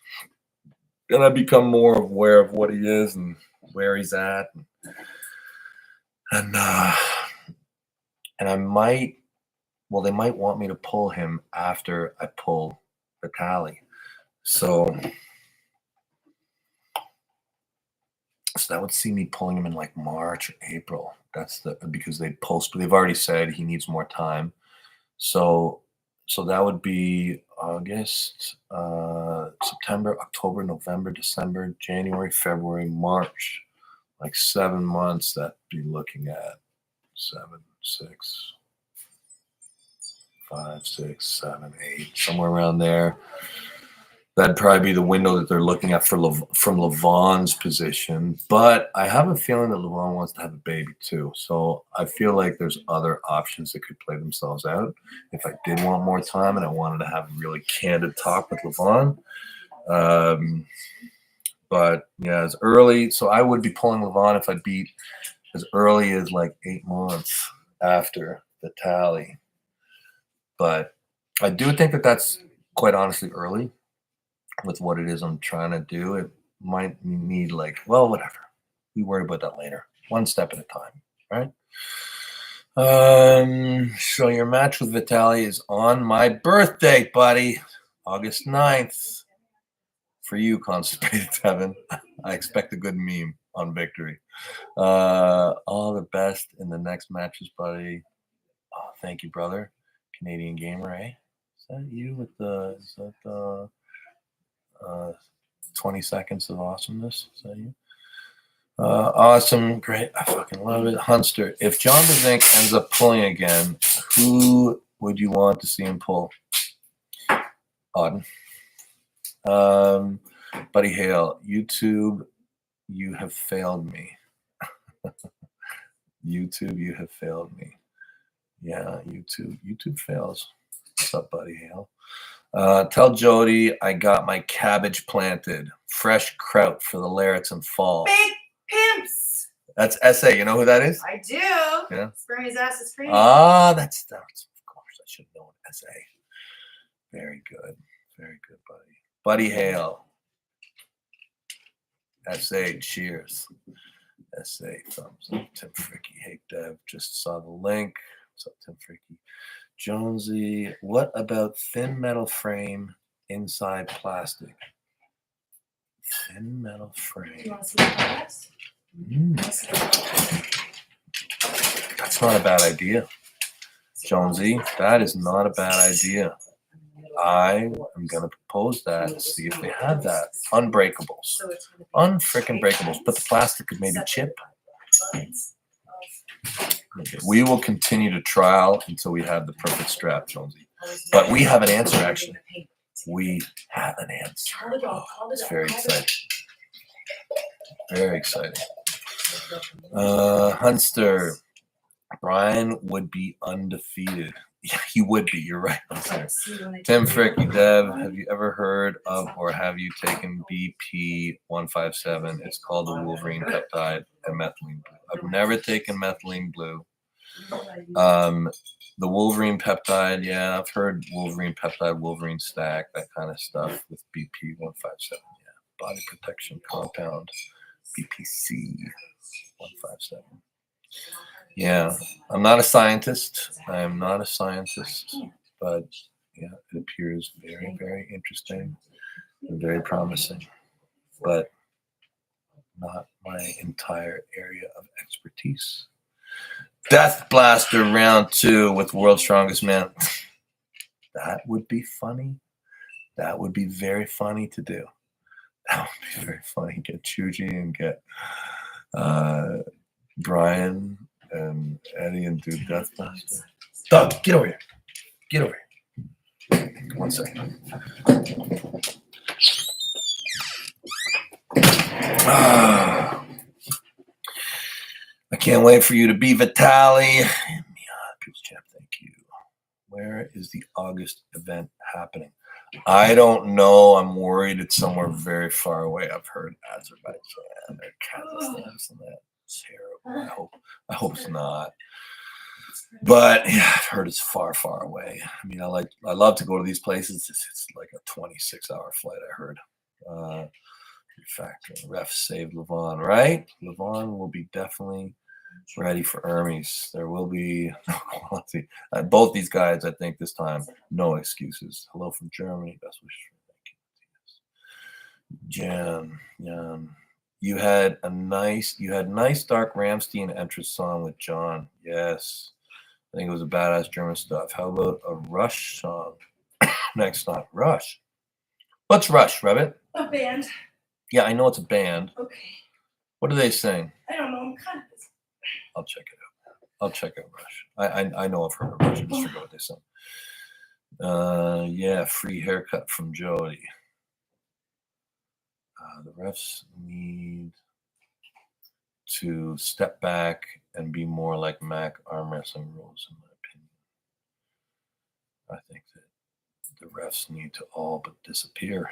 And I've become more aware of what he is and where he's at. And I might, they might want me to pull him after I pull Vitaly. So that would see me pulling him in like March or April. That's because they've already said he needs more time. So that would be August, September, October, November, December, January, February, March. Like 7 months. That'd be looking at 7, 6, 5, 6, 7, 8, somewhere around there. That'd probably be the window that they're looking at from Levon's position. But I have a feeling that Levon wants to have a baby too. So I feel like there's other options that could play themselves out. If I did want more time and I wanted to have a really candid talk with Levon. But yeah, as early. So I would be pulling Levon if I beat as early as like 8 months after the tally. But I do think that that's quite honestly early. With what it is I'm trying to do, it might need like, well, whatever. We worry about that later. One step at a time, right? So your match with Vitaly is on my birthday, buddy. August 9th. For you, Constipated Devon. I expect a good meme on victory. All the best in the next matches, buddy. Oh, thank you, brother. Canadian Gamer, eh? Is that you with the 20 seconds of awesomeness? Is that you? Awesome. Great. I fucking love it. Hunster, if John DeZink ends up pulling again, who would you want to see him pull? Auden. Buddy Hale, YouTube, you have failed me. YouTube, you have failed me. Yeah, YouTube fails. What's up, Buddy Hale? Tell Jody I got my cabbage planted. Fresh kraut for the Larratts in fall. Big pimps. That's SA. You know who that is? I do. Yeah. Spermy's ass is creamy. That's of course I should have known SA. Very good. Very good, buddy. Buddy Hale. SA, cheers. SA, thumbs up. Tim Fricky. Hey, Dev. Just saw the link. What's up, Tim Fricky? Jonesy, what about thin metal frame inside plastic? Thin metal frame. You want to see the products? That's not a bad idea, Jonesy. That is not a bad idea. I am going to propose that. See if they have that. Unbreakables. Unfrickin' breakables. But the plastic could maybe chip. Okay. We will continue to trial until we have the perfect strap, Jonesy. But we have an answer, actually. We have an answer. Oh, it's very exciting. Very exciting. Hunster, Brian would be undefeated. Yeah, he would be. You're right. Tim Fricky, Dev, have you ever heard of or have you taken BP 157? It's called the Wolverine Peptide and Methylene Blue. I've never taken Methylene Blue. The Wolverine Peptide, yeah, I've heard Wolverine Peptide, Wolverine Stack, that kind of stuff with BP 157. Yeah, body protection compound, BPC 157. Yeah, I'm not a scientist. I am not a scientist, but yeah, it appears very, very interesting and very promising, but not my entire area of expertise. Death Blaster round 2 with World's Strongest Man. That would be funny. That would be very funny to do. That would be very funny. Get Chuji and get Brian and Eddie and do Death Blaster. Doug, get over here. Get over here. 1 second. I can't wait for you to be Vitaly. People's Champ, thank you. Where is the August event happening? I don't know. I'm worried it's somewhere very far away. I've heard Azerbaijan or Kazakhstan, and that's terrible. I hope it's not. But yeah, I've heard it's far, far away. I mean, I love to go to these places. It's like a 26-hour flight, I heard. Factor. Ref saved Levon, right? Levon will be definitely ready for Hermes. There will be no quality. Both these guys, I think, this time, no excuses. Hello from Germany. Best wishes for Jan. You had nice Dark Ramstein entrance song with John. Yes. I think it was a badass German stuff. How about a Rush song? Next song, Rush. What's Rush, Rabbit? A band. Yeah, I know it's a band. Okay. What do they sing? I don't know. I'm kind of busy. I'll check it out. I'll check out Rush. I know I've heard of Rush. I just forget what they sing. Yeah, free haircut from Jody. The refs need to step back and be more like Mac arm wrestling rules, in my opinion. I think that the refs need to all but disappear.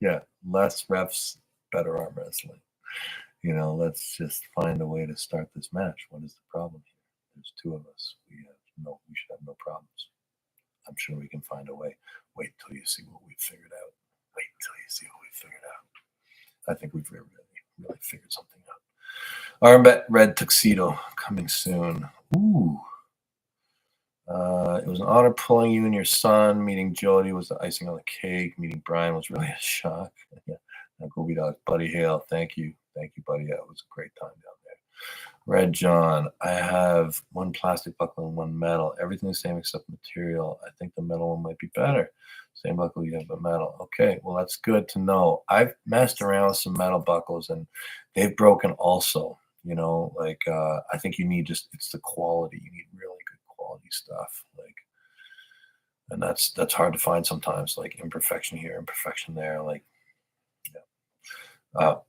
Yeah, less refs, better arm wrestling. Let's just find a way to start this match. What is the problem here? There's two of us. We should have no problems. I'm sure we can find a way. Wait until you see what we've figured out. Wait until you see what we've figured out. I think we've really figured something out. ArmBet red tuxedo coming soon. Ooh. It was an honor pulling you and your son. Meeting Jody was the icing on the cake. Meeting Brian was really a shock. Yeah. Go beat out Buddy Hale. Thank you. Thank you, Buddy. Yeah, it was a great time down there. Red John, I have one plastic buckle and one metal. Everything the same except material. I think the metal one might be better. Same buckle you have, but metal. Okay, well, that's good to know. I've messed around with some metal buckles and they've broken also. I think you need it's the quality. You need really good quality stuff. And that's hard to find sometimes, like imperfection here, imperfection there.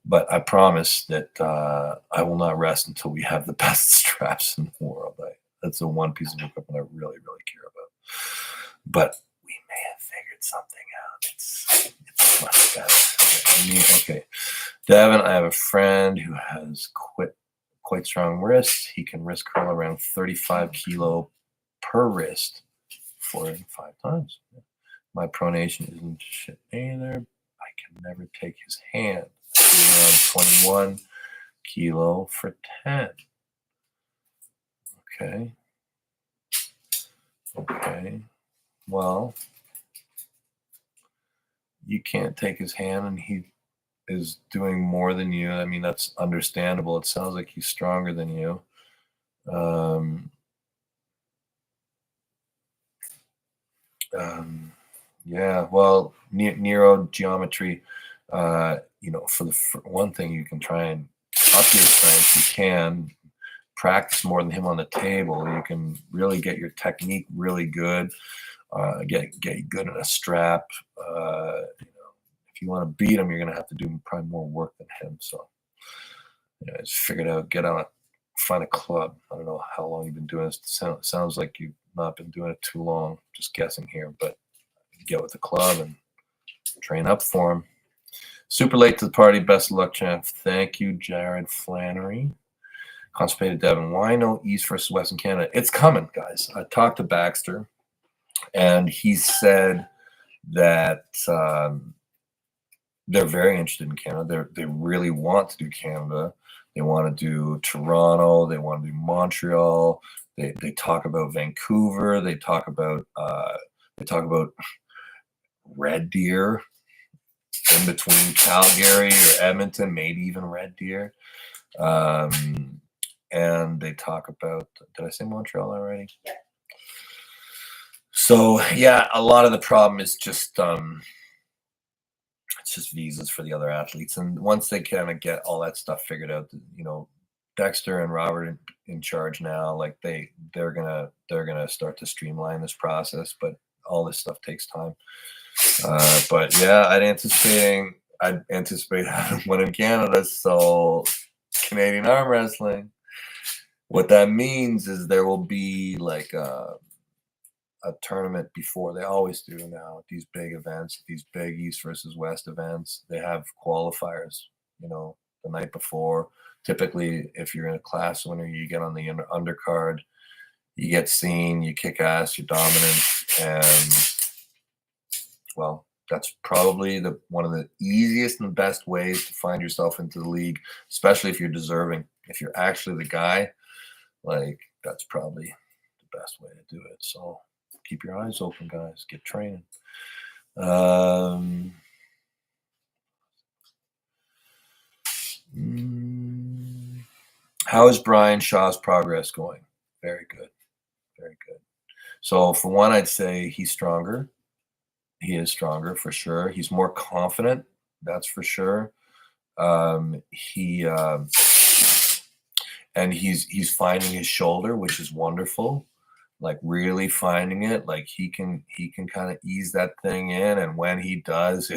But I promise that I will not rest until we have the best straps in the world. That's the one piece of equipment I really, really care about. But we may have figured something out. It's much better. Okay. Devon, I have a friend who has quite strong wrists. He can wrist curl around 35 kilo per wrist 4 to 5 times. My pronation isn't shit either. I can never take his hand. Around 21 kilo for 10. Okay. Well, you can't take his hand and he is doing more than you. I mean, that's understandable. It sounds like he's stronger than you. Yeah, well, Nero geometry, for one thing, you can try and up your strength. You can practice more than him on the table. You can really get your technique really good, get you good in a strap. If you want to beat him, you're going to have to do probably more work than him. So, just figure it out. Find a club. I don't know how long you've been doing this. Sounds like you've not been doing it too long. Just guessing here, but get with the club and train up for him. Super late to the party. Best of luck, champ. Thank you, Jared Flannery. Constipated Devon. Why no East versus West in Canada? It's coming, guys. I talked to Baxter, and he said that they're very interested in Canada. They really want to do Canada. They want to do Toronto. They want to do Montreal. They talk about Vancouver. They talk about Red Deer in between Calgary or Edmonton, maybe even Red Deer. And they talk about, did I say Montreal already? Yeah. So yeah, a lot of the problem is just it's just visas for the other athletes. And once they kind of get all that stuff figured out, Dexter and Robert in charge now, like they're gonna start to streamline this process, but all this stuff takes time. But yeah, I'd anticipate having one in Canada. So Canadian arm wrestling. What that means is there will be like a tournament before. They always do now at these big events, these big East versus West events. They have qualifiers, the night before. Typically, if you're in a class winner, you get on the undercard, you get seen, you kick ass, you're dominant, and well, that's probably one of the easiest and best ways to find yourself into the league, especially if you're deserving. If you're actually the guy, like that's probably the best way to do it. So keep your eyes open, guys. Get training. How is Brian Shaw's progress going? Very good. Very good. So for one, I'd say he's stronger. He is stronger for sure. He's more confident. That's for sure. And he's finding his shoulder, which is wonderful. Like really finding it. Like he can kind of ease that thing in, and when he does,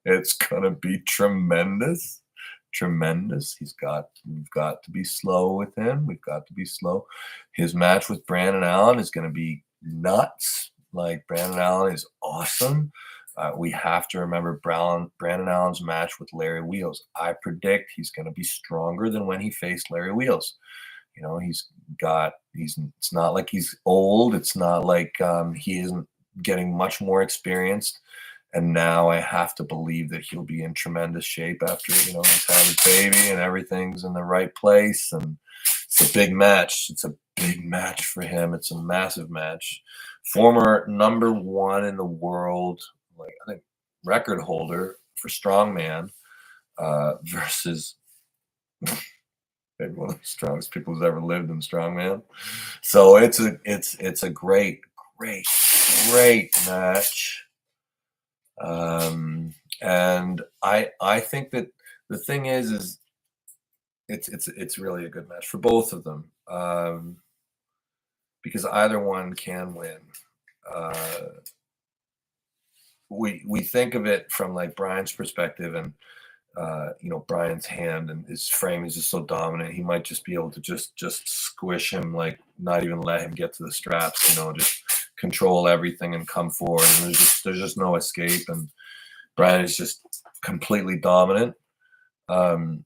it's gonna be tremendous. Tremendous. We've got to be slow with him. We've got to be slow. His match with Brandon Allen is going to be nuts. Like Brandon Allen is awesome. We have to remember Brandon Allen's match with Larry Wheels. I predict he's going to be stronger than when he faced Larry Wheels. You know, it's not like he's old. It's not like he isn't getting much more experienced. And now I have to believe that he'll be in tremendous shape after, he's had his baby and everything's in the right place. And it's a big match. It's a big match for him. It's a massive match. Former number 1 in the world, I think record holder for strongman versus maybe one of the strongest people who's ever lived in strongman. So it's a great match. And I think that the thing is it's really a good match for both of them, because either one can win. We think of it from like Brian's perspective, and Brian's hand and his frame is just so dominant. He might just be able to just squish him, like not even let him get to the straps, just control everything and come forward. And there's just no escape. And Brian is just completely dominant. And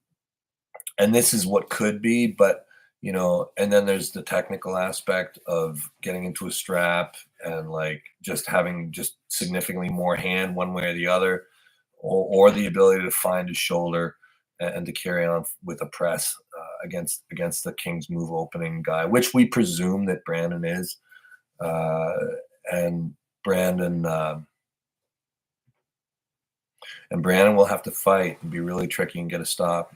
this is what could be, but and then there's the technical aspect of getting into a strap and like just having just significantly more hand one way or the other, or the ability to find his shoulder and to carry on with a press against the King's Move opening guy, which we presume that Brandon is. And Brandon will have to fight and be really tricky and get a stop.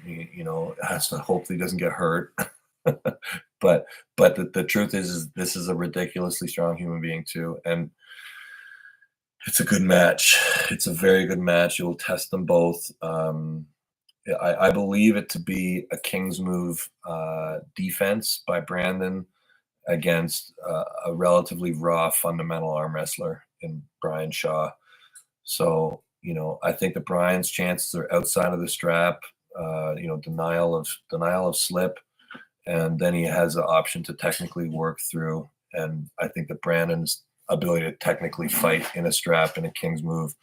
Has to hopefully doesn't get hurt. but the truth is this is a ridiculously strong human being too, and it's a good match. It's a very good match. It will test them both. I believe it to be a King's Move defense by Brandon against a relatively raw fundamental arm wrestler in Brian Shaw. So, I think that Brian's chances are outside of the strap, denial of slip, and then he has an option to technically work through. And I think that Brandon's ability to technically fight in a strap in a King's Move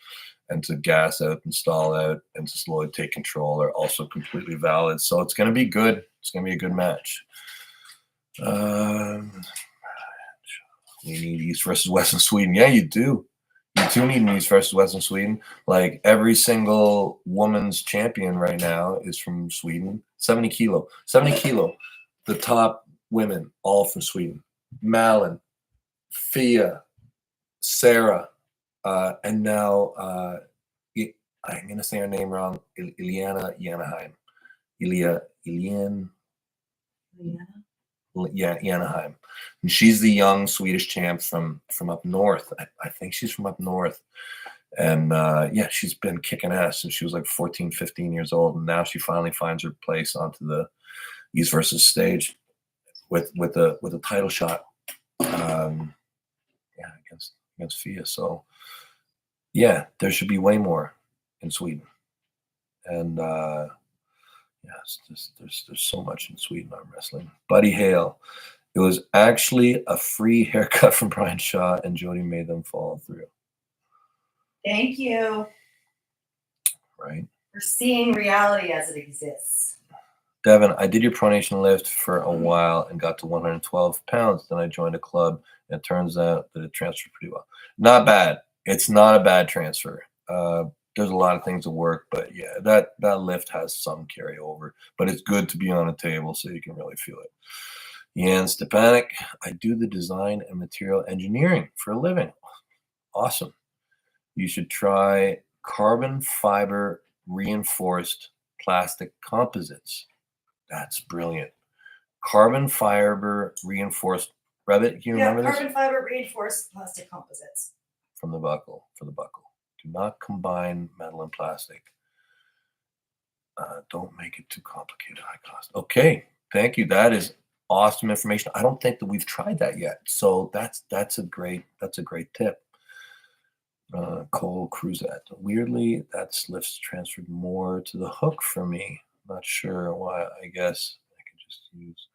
and to gas out and stall out and to slowly take control are also completely valid. So it's going to be good. It's going to be a good match. We need East versus West in Sweden. Yeah, you do. You do need an East versus West in Sweden. Like every single woman's champion right now is from Sweden. 70 kilo. The top women, all from Sweden. Malin, Fia, Sarah, and now I'm going to say her name wrong. Iliana Janaheim. Janaheim. And she's the young Swedish champ from up north. I think she's from up north. And she's been kicking ass since she was like 14, 15 years old. And now she finally finds her place onto the East versus stage with a title shot. Against Fia. So yeah, there should be way more in Sweden. And it's just there's so much in Sweden arm wrestling. Buddy Hale. It was actually a free haircut from Brian Shaw, and Jody made them follow through. Thank you. Right. For seeing reality as it exists. Devon, I did your pronation lift for a while and got to 112 pounds. Then I joined a club, and it turns out that it transferred pretty well. Not bad. It's not a bad transfer. There's a lot of things to work, but yeah, that lift has some carryover. But it's good to be on a table so you can really feel it. Jan Stepanek, I do the design and material engineering for a living. Awesome. You should try carbon fiber reinforced plastic composites. That's brilliant. carbon fiber reinforced. Rabbit, you remember this? Carbon fiber reinforced plastic composites. For the buckle. Do not combine metal and plastic. Don't make it too complicated. High cost. Okay, thank you. That is awesome information. I don't think that we've tried that yet. So that's a great tip. Cole Cruzette. Weirdly, that lift's transferred more to the hook for me. Not sure why. I guess I could just use.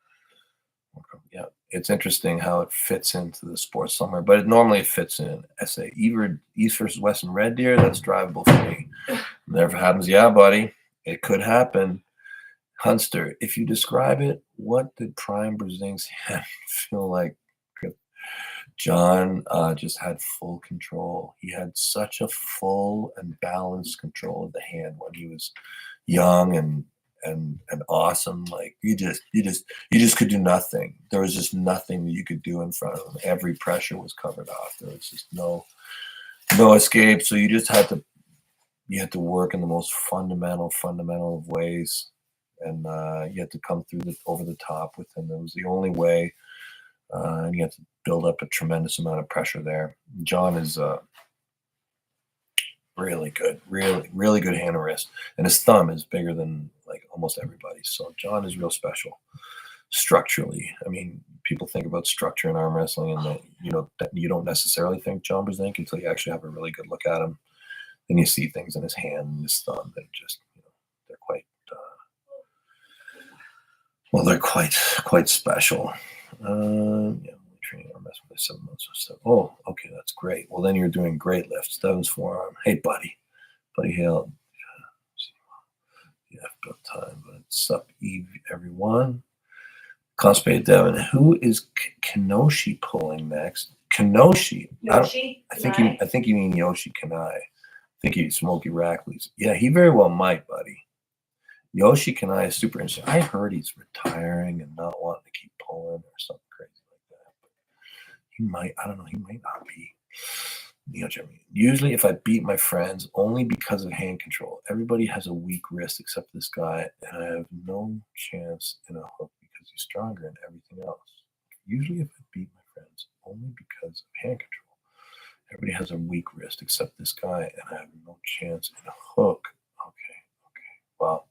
Yeah, it's interesting how it fits into the sports somewhere, but it normally fits in SA. East versus West and Red Deer, that's drivable for me. Never happens. Yeah, buddy, it could happen. Hunster, if you describe it, what did Prime Brzezing's hand feel like? John just had full control. He had such a full and balanced control of the hand when he was young and awesome. Like you just could do nothing. There was just nothing that you could do in front of him. Every pressure was covered off. There was just no escape. So you just had to work in the most fundamental of ways, and you had to come through over the top with him. It was the only way, and you had to build up a tremendous amount of pressure there. John is really good, really good hand and wrist, and his thumb is bigger than like almost everybody. So John is real special structurally. I mean, people think about structure in arm wrestling, and that you don't necessarily think John Brzezinski until you actually have a really good look at him. Then you see things in his hand and his thumb that just they're quite they're quite special. Training arm wrestling for 7 months or so. Oh, okay, that's great. Well, then you're doing great lifts. Devon's forearm. Hey, buddy Hale. Yeah, about time, but it's up, Eve, everyone. Constipated Devon. Who is Kenoshi pulling next? Kenoshi. Yoshi. I think you mean Yoshi Kanai. I think he's Smokey Rackley's. Yeah, he very well might, buddy. Yoshi Kanai is super interesting. I heard he's retiring and not wanting to keep pulling or something crazy like that. But he might. I don't know. He might not be. Usually, if I beat my friends only because of hand control, everybody has a weak wrist except this guy, and I have no chance in a hook because he's stronger in everything else. Usually, if I beat my friends only because of hand control, everybody has a weak wrist except this guy, and I have no chance in a hook. Okay. Well,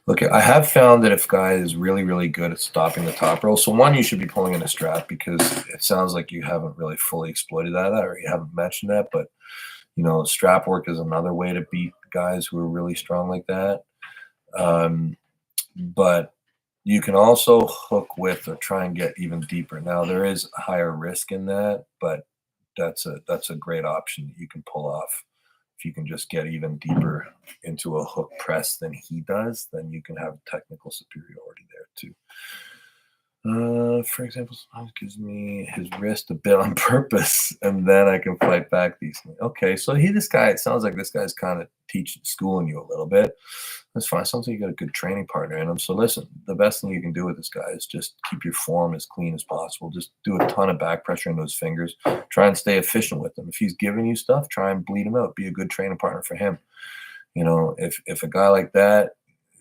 look, I have found that if a guy is really, really good at stopping the top roll, so one, you should be pulling in a strap because it sounds like you haven't really fully exploited that, or you haven't mentioned that. But strap work is another way to beat guys who are really strong like that. But you can also hook with or try and get even deeper. Now there is a higher risk in that, but that's a great option that you can pull off. If you can just get even deeper into a hook press than he does, then you can have technical superiority there too. For example, sometimes gives me his wrist a bit on purpose, and then I can fight back decently. Okay, so it sounds like this guy's kind of schooling you a little bit. That's fine. Sounds like you got a good training partner in him. So listen, the best thing you can do with this guy is just keep your form as clean as possible. Just do a ton of back pressure in those fingers. Try and stay efficient with him. If he's giving you stuff, try and bleed him out. Be a good training partner for him. If a guy like that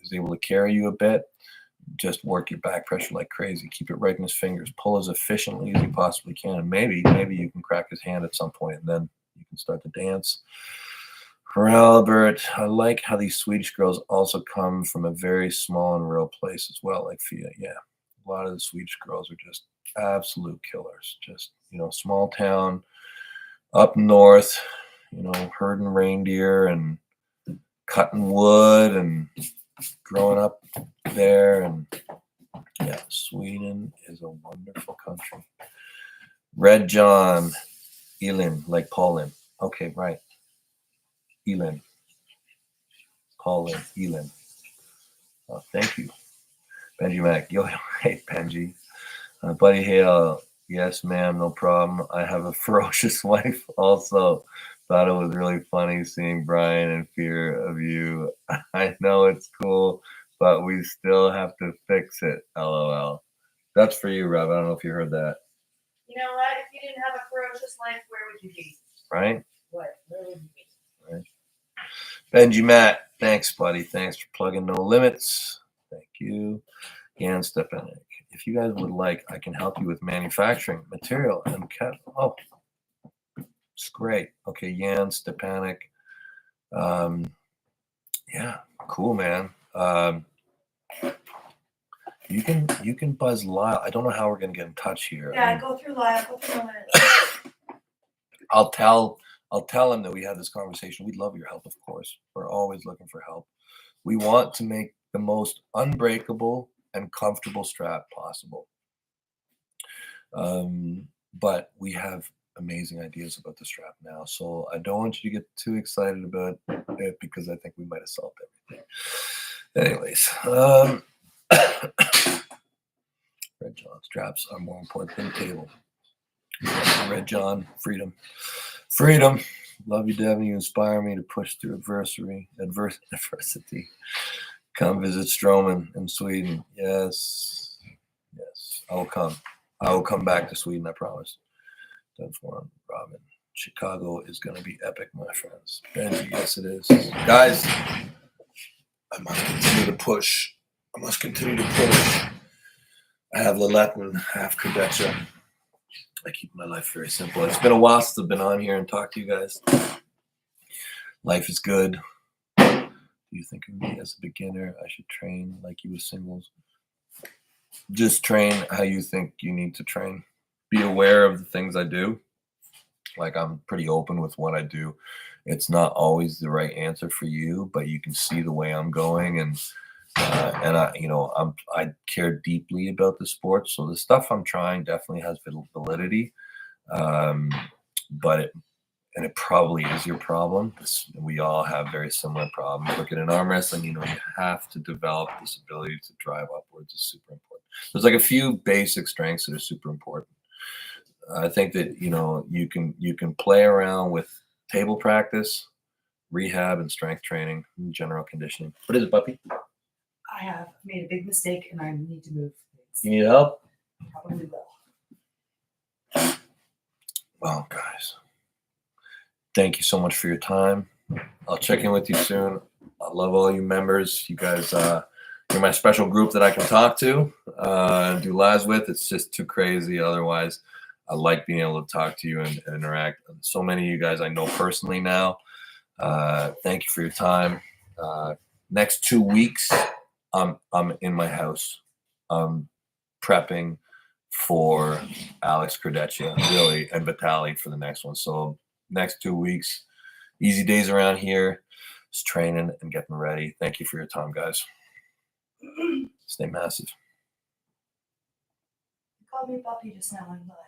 is able to carry you a bit, just work your back pressure like crazy. Keep it right in his fingers. Pull as efficiently as you possibly can. And maybe you can crack his hand at some point, and then you can start to dance. For Albert, I like how these Swedish girls also come from a very small and rural place as well, like Fia. Yeah, a lot of the Swedish girls are just absolute killers. Just, small town up north, herding reindeer and cutting wood and growing up there. And yeah, Sweden is a wonderful country. Red John, Elin, like Paulin. Okay, right. Elin. Paulin, Elin. Oh, thank you. Benji Mac. Yo, hey, Benji. Buddy Hale. Yes, ma'am, no problem. I have a ferocious wife also. Thought it was really funny seeing Brian in fear of you. I know it's cool, but we still have to fix it. LOL. That's for you, Rob. I don't know if you heard that. You know what? If you didn't have a ferocious life, where would you be? Right? What? Where would you be? Right. Benji Matt, thanks, buddy. Thanks for plugging No Limits. Thank you. Jan Stepanek. if you guys would like, I can help you with manufacturing material and oh, it's great. Okay, Jan Stepanek. Yeah, cool, man. You can buzz Lyle. I don't know how we're gonna get in touch here. Yeah, go through Lyle. Go through I'll tell him that we had this conversation. We'd love your help, of course. We're always looking for help. We want to make the most unbreakable and comfortable strap possible. But we have amazing ideas about the strap now. So I don't want you to get too excited about it because I think we might have solved everything. Anyways, Red John straps are more important than cable. Red John, freedom. Freedom. Love you, Devon. You inspire me to push through adversity. Come visit Stroman in Sweden. Yes. I will come. I will come back to Sweden, I promise. Done for him, Robin. Chicago is going to be epic, my friends. Benji, yes, it is. Guys, I must continue to push. I have Laletin, half Quebecia. I keep my life very simple. It's been a while since I've been on here and talked to you guys. Life is good. Do you think of me as a beginner? I should train like you with singles. Just train how you think you need to train. Be aware of the things I do. Like, I'm pretty open with what I do. It's not always the right answer for you, but you can see the way I'm going, and I care deeply about the sport. So the stuff I'm trying definitely has validity, but it probably is your problem. We all have very similar problems. Look at an arm wrestling, you have to develop this ability to drive upwards. Is super important. There's like a few basic strengths that are super important. I think that you can play around with table practice, rehab, and strength training, and general conditioning. What is it, puppy? I have made a big mistake and I need to move things. You need help? Probably will. Well, guys, thank you so much for your time. I'll check in with you soon. I love all you members. You guys, you're my special group that I can talk to and do lives with. It's just too crazy otherwise. I like being able to talk to you and interact. So many of you guys I know personally now. Thank you for your time. Next 2 weeks, I'm in my house. I'm prepping for Alex Kardeccia, really, and Vitali for the next one. So next 2 weeks, easy days around here, just training and getting ready. Thank you for your time, guys. Stay massive. You called me puppy just now. I'm glad.